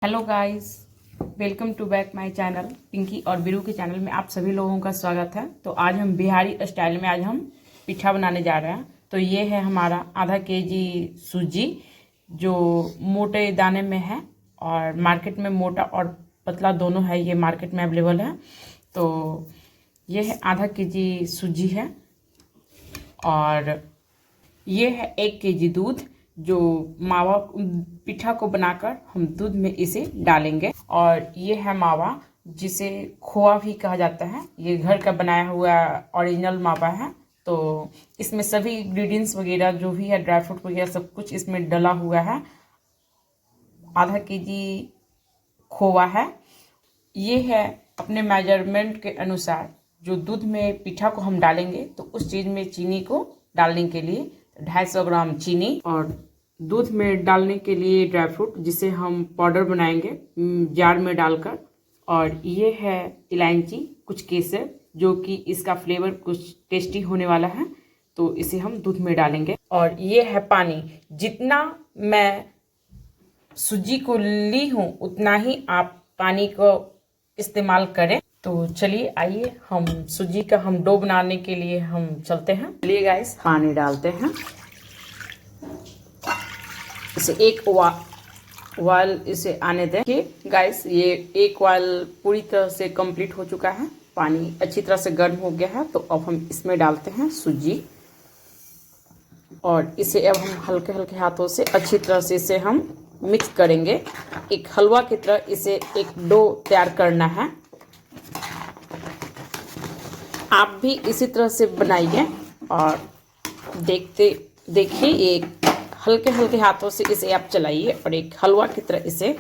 Hello guys, welcome to back my channel Pinky और बिरू के channel में आप सभी लोगों का स्वागत है। तो आज हम बिहारी स्टाइल में आज हम पिठा बनाने जा रहे हैं। तो ये है हमारा आधा केजी सूजी जो मोटे दाने में है और मार्केट में मोटा और पतला दोनों है, ये मार्केट में अवेलेबल है। तो ये है आधा केजी सूजी है और ये है 1 केजी दूध जो मावा पिठा को बनाकर हम दूध में इसे डालेंगे। और ये है मावा जिसे खोआ भी कहा जाता है, ये घर का बनाया हुआ ओरिजिनल मावा है। तो इसमें सभी इंग्रेडिएंट्स वगैरह जो भी है, ड्राई फ्रूट वगैरह सब कुछ इसमें डला हुआ है। आधा केजी खोआ है। ये है अपने मेजरमेंट के अनुसार जो दूध में पिठा को हम डालेंगे, तो उस चीज़ में चीनी को डालने के लिए 250 ग्राम चीनी और दूध में डालने के लिए ड्राई फ्रूट जिसे हम पाउडर बनाएंगे जार में डालकर। और ये है इलायची, कुछ केसर जो कि इसका फ्लेवर कुछ टेस्टी होने वाला है, तो इसे हम दूध में डालेंगे। और ये है पानी, जितना मैं सूजी को ली हूँ उतना ही आप पानी को इस्तेमाल करें। तो चलिए आइए हम सूजी का हम डो बनाने के लिए हम चलते हैं। चलिए गाइस, पानी डालते हैं, इसे एक उबाल इसे आने दें कि गाइस ये एक उबाल पूरी तरह से कंप्लीट हो चुका है, पानी अच्छी तरह से गर्म हो गया है। तो अब हम इसमें डालते हैं सूजी और इसे अब हम हल्के हल्के हाथों से अच्छी तरह से इसे हम मिक्स करेंगे। एक हलवा की तरह इसे एक डो तैयार करना है। आप भी इसी तरह से बनाइए और देखिए एक हल्के हल्के हाथों से इसे आप चलाइए और एक हलवा की तरह इसे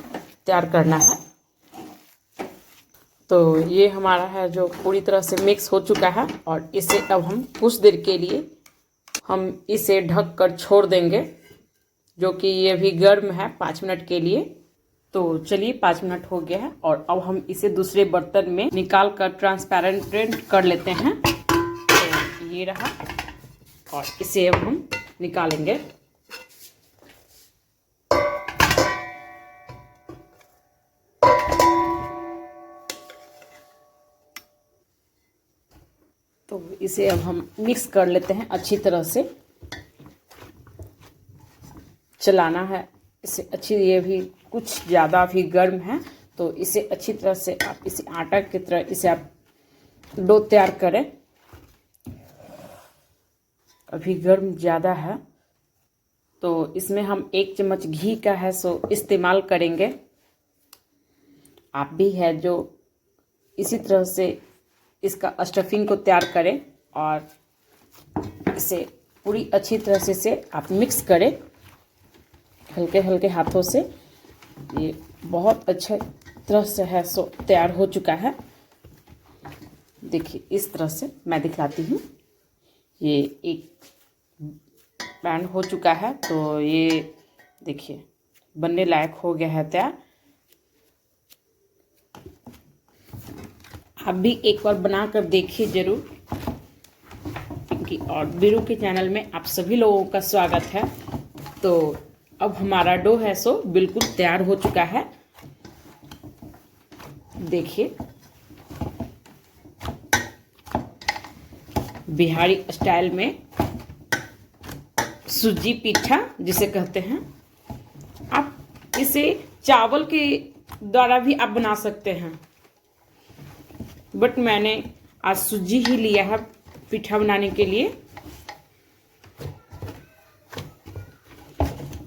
तैयार करना है। तो ये हमारा है जो पूरी तरह से मिक्स हो चुका है और इसे अब हम कुछ देर के लिए हम इसे ढक कर छोड़ देंगे, जो कि ये भी गर्म है 5 मिनट के लिए। तो चलिए 5 मिनट हो गया है और अब हम इसे दूसरे बर्तन में निकाल कर ट्रांसपेरेंट कर लेते हैं। तो ये रहा और इसे अब हम निकालेंगे। तो इसे अब हम मिक्स कर लेते हैं, अच्छी तरह से चलाना है इसे अच्छी। ये भी कुछ ज़्यादा भी गर्म है, तो इसे अच्छी तरह से आप इसे आटा की तरह इसे आप डो तैयार करें। अभी गर्म ज़्यादा है, तो इसमें हम 1 चम्मच घी का है सो इस्तेमाल करेंगे। आप भी है जो इसी तरह से इसका स्टफिंग को तैयार करें और इसे पूरी अच्छी तरह से इसे आप मिक्स करें हल्के हल्के हाथों से। ये बहुत अच्छे तरह से है सो तैयार हो चुका है। देखिए इस तरह से मैं दिखलाती हूँ, ये एक पैन हो चुका है। तो ये देखिए बनने लायक हो गया है तैयार। आप भी एक बार बनाकर देखिए जरूर। पिंकी और बिरू के चैनल में आप सभी लोगों का स्वागत है। तो अब हमारा डो है सो बिल्कुल तैयार हो चुका है। देखिए बिहारी स्टाइल में सूजी पिठा जिसे कहते हैं। आप इसे चावल के द्वारा भी आप बना सकते हैं, बट मैंने आज सूजी ही लिया है पिठा बनाने के लिए।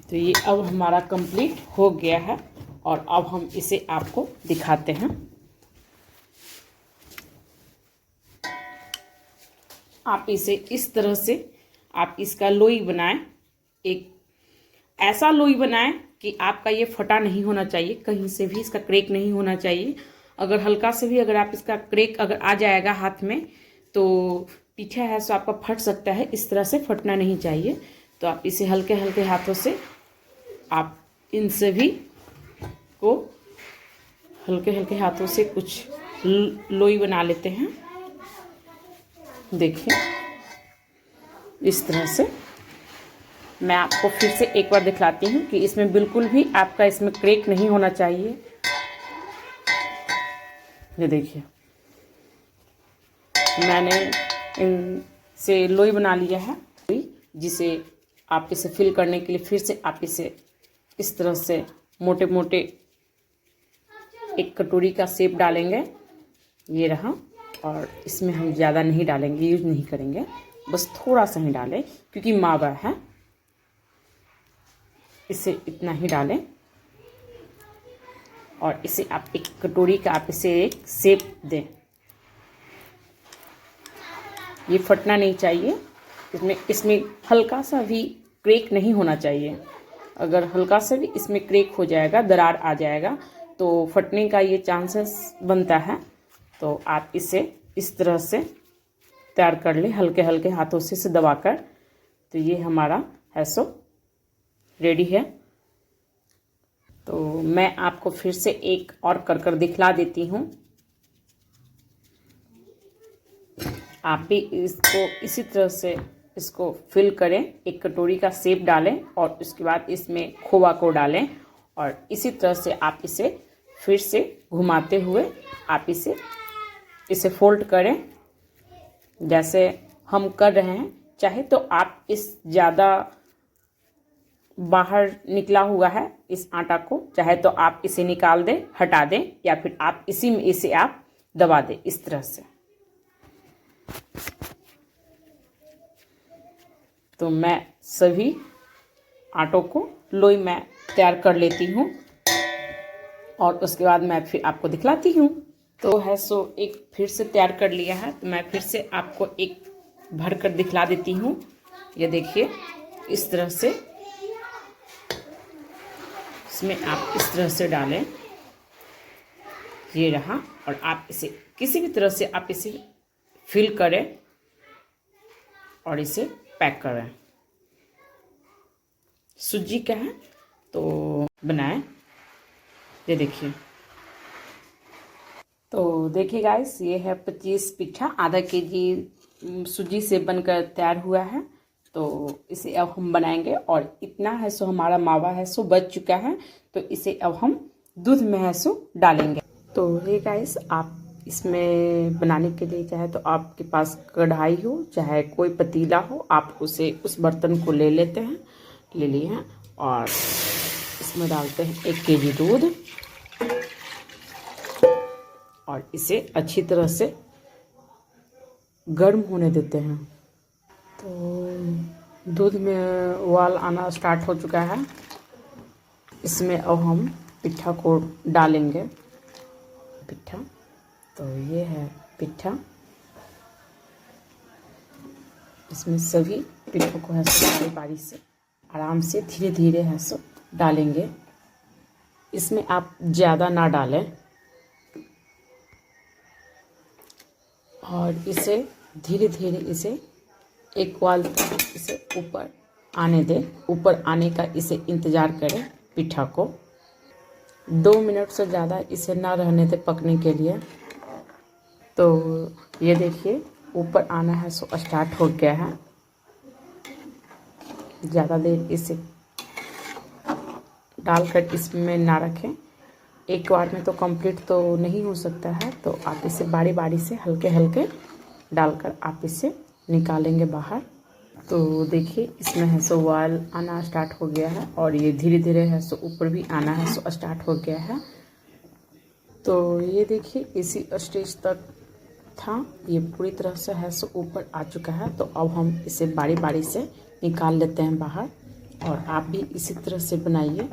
तो ये अब हमारा कंप्लीट हो गया है और अब हम इसे आपको दिखाते हैं। आप इसे इस तरह से आप इसका लोई बनाएं, एक ऐसा लोई बनाएं कि आपका ये फटा नहीं होना चाहिए, कहीं से भी इसका क्रैक नहीं होना चाहिए। अगर हल्का से भी अगर आप इसका क्रैक अगर आ जाएगा हाथ में तो पिठा है सो आपका फट सकता है। इस तरह से फटना नहीं चाहिए। तो आप इसे हल्के हल्के हाथों से आप इन सभी को हल्के हल्के हाथों से कुछ लोई बना लेते हैं। देखिए इस तरह से मैं आपको फिर से एक बार दिखलाती हूँ कि इसमें बिल्कुल भी आपका इसमें क्रैक नहीं होना चाहिए। ये देखिए, मैंने इनसे लोई बना लिया है, जिसे आप इसे फिल करने के लिए फिर से आप इसे इस तरह से मोटे मोटे एक कटोरी का शेप डालेंगे। ये रहा, और इसमें हम ज़्यादा नहीं डालेंगे, यूज नहीं करेंगे, बस थोड़ा सा ही डालें क्योंकि मावा है, इसे इतना ही डालें। और इसे आप एक कटोरी का आप इसे एक शेप दें। ये फटना नहीं चाहिए, इसमें हल्का सा भी क्रैक नहीं होना चाहिए। अगर हल्का सा भी इसमें क्रैक हो जाएगा, दरार आ जाएगा, तो फटने का ये चांसेस बनता है। तो आप इसे इस तरह से तैयार कर ले, हल्के हल्के हाथों से इसे दबाकर। तो ये हमारा है सो रेडी है। तो मैं आपको फिर से एक और कर दिखला देती हूँ। आप भी इसको इसी तरह से इसको फिल करें, एक कटोरी का शेप डालें और उसके बाद इसमें खोवा को डालें, और इसी तरह से आप इसे फिर से घुमाते हुए आप इसे फोल्ड करें जैसे हम कर रहे हैं। चाहे तो आप इस ज़्यादा बाहर निकला हुआ है इस आटा को, चाहे तो आप इसे निकाल दें, हटा दें, या फिर आप इसी में इसे आप दबा दें इस तरह से। तो मैं सभी आटों को लोई में तैयार कर लेती हूँ और उसके बाद मैं फिर आपको दिखलाती हूँ। तो है सो एक फिर से तैयार कर लिया है, तो मैं फिर से आपको एक भर कर दिखला देती हूँ। ये देखिए, इस तरह से इसमें आप इस तरह से डालें, ये रहा। और आप इसे किसी भी तरह से आप इसे फिल करें और इसे पैक करें। सूजी का है तो बनाएं। ये देखिए, तो देखिए गाइस, ये है 25 पिठा, आधा केजी सूजी से बनकर तैयार हुआ है। तो इसे अब हम बनाएंगे, और इतना है सो हमारा मावा है सो बच चुका है। तो इसे अब हम दूध में है सो डालेंगे। तो ये गाइस, आप इसमें बनाने के लिए चाहे तो आपके पास कढ़ाई हो, चाहे कोई पतीला हो, आप उसे उस बर्तन को ले लेते हैं, ले लिए हैं, और इसमें डालते हैं 1 केजी दूध, और इसे अच्छी तरह से गर्म होने देते हैं। तो दूध में उबाल आना स्टार्ट हो चुका है। इसमें अब हम पिट्ठा को डालेंगे। पिट्ठा, तो ये है पिट्ठा। इसमें सभी पिट्ठों को है सो बारी बारी से आराम से धीरे धीरे है सो डालेंगे। इसमें आप ज़्यादा ना डालें, और इसे धीरे धीरे इसे एक उबाल इसे ऊपर आने दें। ऊपर आने का इसे इंतज़ार करें। पिट्ठा को 2 मिनट से ज़्यादा इसे ना रहने दें पकने के लिए। तो ये देखिए, ऊपर आना है सो स्टार्ट हो गया है। ज़्यादा देर इसे डालकर इसमें ना रखें, एक बार में तो कंप्लीट तो नहीं हो सकता है। तो आप इसे बारी बारी से हल्के हल्के डालकर आप इसे निकालेंगे बाहर। तो देखिए, इसमें है सो उबाल आना स्टार्ट हो गया है, और ये धीरे धीरे है सो ऊपर भी आना है सो स्टार्ट हो गया है। तो ये देखिए, इसी स्टेज तक था, ये पूरी तरह से है सो ऊपर आ चुका है। तो अब हम इसे बारी बारी से निकाल लेते हैं बाहर, और आप भी इसी तरह से बनाइए।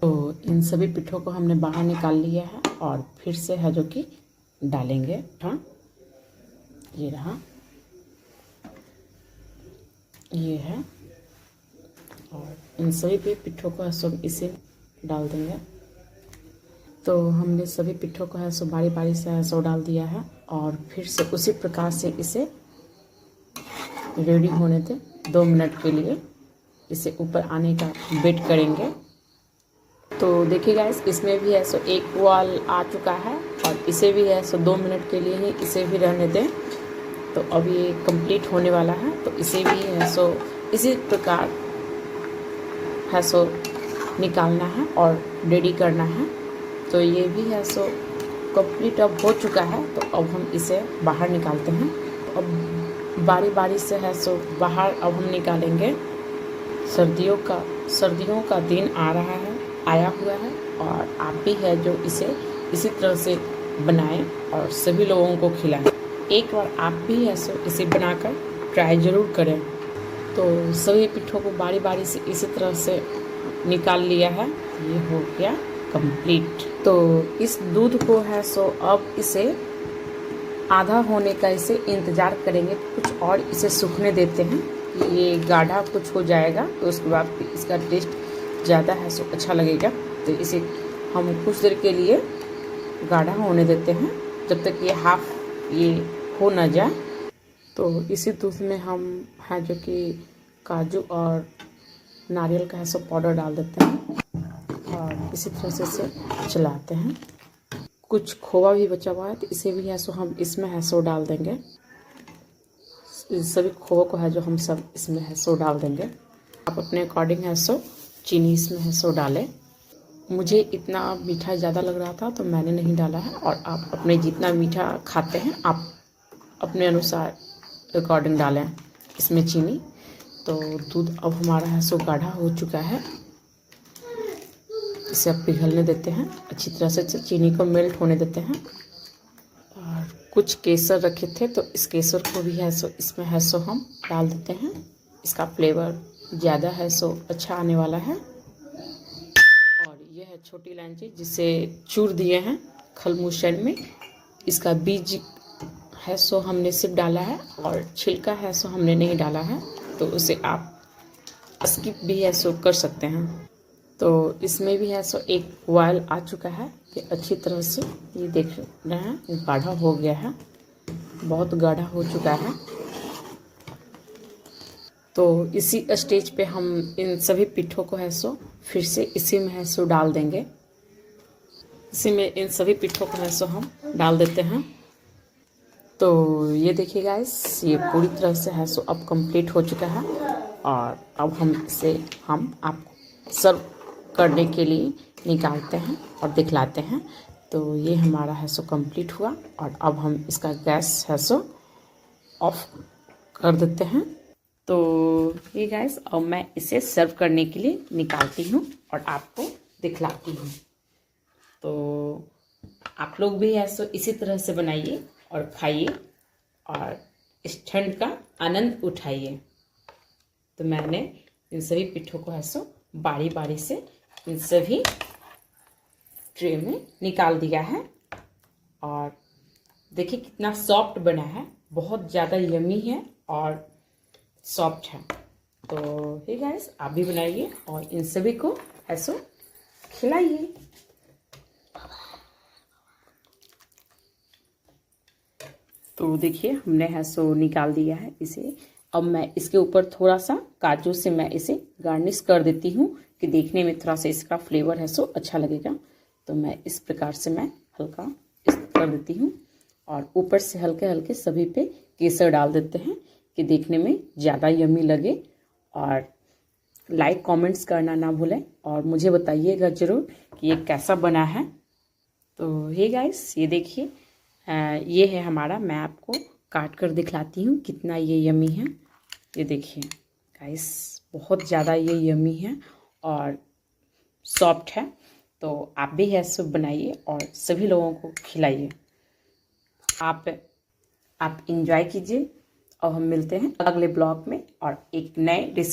तो इन सभी पिट्ठों को हमने बाहर निकाल लिया है, और फिर से है जो कि डालेंगे। हाँ, ये रहा, ये है, और इन सभी पे पिट्ठों को है सो इसे डाल देंगे। तो हमने सभी पिट्ठों को है सो बारी बारी से है सो डाल दिया है, और फिर से उसी प्रकार से इसे रेडी होने दें 2 मिनट के लिए। इसे ऊपर आने का वेट करेंगे। तो देखिए गाइस, इसमें भी है सो एक उबाल आ चुका है, और इसे भी है सो 2 मिनट के लिए ही इसे भी रहने दें। तो अब ये कंप्लीट होने वाला है। तो इसे भी है सो इसी प्रकार है सो निकालना है और रेडी करना है। तो ये भी है सो कंप्लीट अब हो चुका है। तो अब हम इसे बाहर निकालते हैं। अब बारी बारी से है सो बाहर अब हम निकालेंगे। सर्दियों का दिन आ रहा है, आया हुआ है, और आप भी है जो इसे इसी तरह से बनाएं और सभी लोगों को खिलाएं। एक बार आप भी है सो इसे बनाकर ट्राई ज़रूर करें। तो सभी पिट्ठों को बारी बारी से इसी तरह से निकाल लिया है। ये हो गया कंप्लीट। तो इस दूध को है सो अब इसे आधा होने का इसे इंतज़ार करेंगे। कुछ और इसे सूखने देते हैं। ये गाढ़ा कुछ हो जाएगा तो उसके बाद इसका टेस्ट ज़्यादा है सो अच्छा लगेगा। तो इसे हम कुछ देर के लिए गाढ़ा होने देते हैं जब तक ये हाफ ये हो ना जाए। तो इसी दूध में हम है जो कि काजू और नारियल का है सो पाउडर डाल देते हैं और इसी तरह से इसे चलाते हैं। कुछ खोवा भी बचा हुआ है तो इसे भी है सो हम इसमें है सो डाल देंगे। सभी खोवा को है जो हम सब इसमें है सो डाल देंगे। आप अपने अकॉर्डिंग है सो चीनी इसमें है सो डालें। मुझे इतना मीठा ज़्यादा लग रहा था तो मैंने नहीं डाला है, और आप अपने जितना मीठा खाते हैं आप अपने अनुसार अकॉर्डिंग डालें इसमें चीनी। तो दूध अब हमारा है सो गाढ़ा हो चुका है। इसे अब पिघलने देते हैं अच्छी तरह से, चीनी को मेल्ट होने देते हैं। और कुछ केसर रखे थे तो इस केसर को भी है सो इसमें है सो हम डाल देते हैं। इसका फ्लेवर ज़्यादा है सो अच्छा आने वाला है। और ये है छोटी इलायची जिसे चूर दिए हैं खलमुशन में। इसका बीज है सो हमने सिर्फ डाला है और छिलका है सो हमने नहीं डाला है, तो उसे आप स्किप भी है सो कर सकते हैं। तो इसमें भी है सो एक बॉयल आ चुका है कि अच्छी तरह से ये देख रहे हैं गाढ़ा हो गया है, बहुत गाढ़ा हो चुका है। तो इसी स्टेज पे हम इन सभी पिट्ठों को है सो फिर से इसी में है सो डाल देंगे। इसी में इन सभी पिट्ठों को है सो हम डाल देते हैं। तो ये देखिए गाइस, ये पूरी तरह से है सो अब कंप्लीट हो चुका है। और अब हम इसे आपको सर्व करने के लिए निकालते हैं और दिखलाते हैं। तो ये हमारा है सो कंप्लीट हुआ और अब हम इसका गैस है सो ऑफ कर देते हैं। तो ये गाइस, अब मैं इसे सर्व करने के लिए निकालती हूँ और आपको दिखलाती हूँ। तो आप लोग भी है सो इसी तरह से बनाइए और खाइए और इस ठंड का आनंद उठाइए। तो मैंने इन सभी पिट्ठों को है सो बारी बारी से इन सभी ट्रे में निकाल दिया है। और देखिए कितना सॉफ्ट बना है, बहुत ज़्यादा यमी है और सॉफ्ट है। तो हे गाइस, आप भी बनाइए और इन सभी को ऐसो खिलाइए। तो देखिए हमने है सो निकाल दिया है इसे। अब मैं इसके ऊपर थोड़ा सा काजू से मैं इसे गार्निश कर देती हूँ कि देखने में थोड़ा सा इसका फ्लेवर है सो अच्छा लगेगा। तो मैं इस प्रकार से मैं हल्का इस कर देती हूँ और ऊपर से हल्के हल्के सभी पे केसर डाल देते हैं कि देखने में ज़्यादा यम्मी लगे। और लाइक कमेंट्स करना ना भूलें और मुझे बताइएगा ज़रूर कि ये कैसा बना है। तो हे गाइस, ये देखिए ये है हमारा, मैं आपको काट कर दिखलाती हूँ कितना ये यम्मी है। ये देखिए गाइस, बहुत ज़्यादा ये यम्मी है और सॉफ्ट है। तो आप भी है सब बनाइए और सभी लोगों को खिलाइए। आप इंजॉय कीजिए और हम मिलते हैं अगले ब्लॉग में और एक नए रेसिपी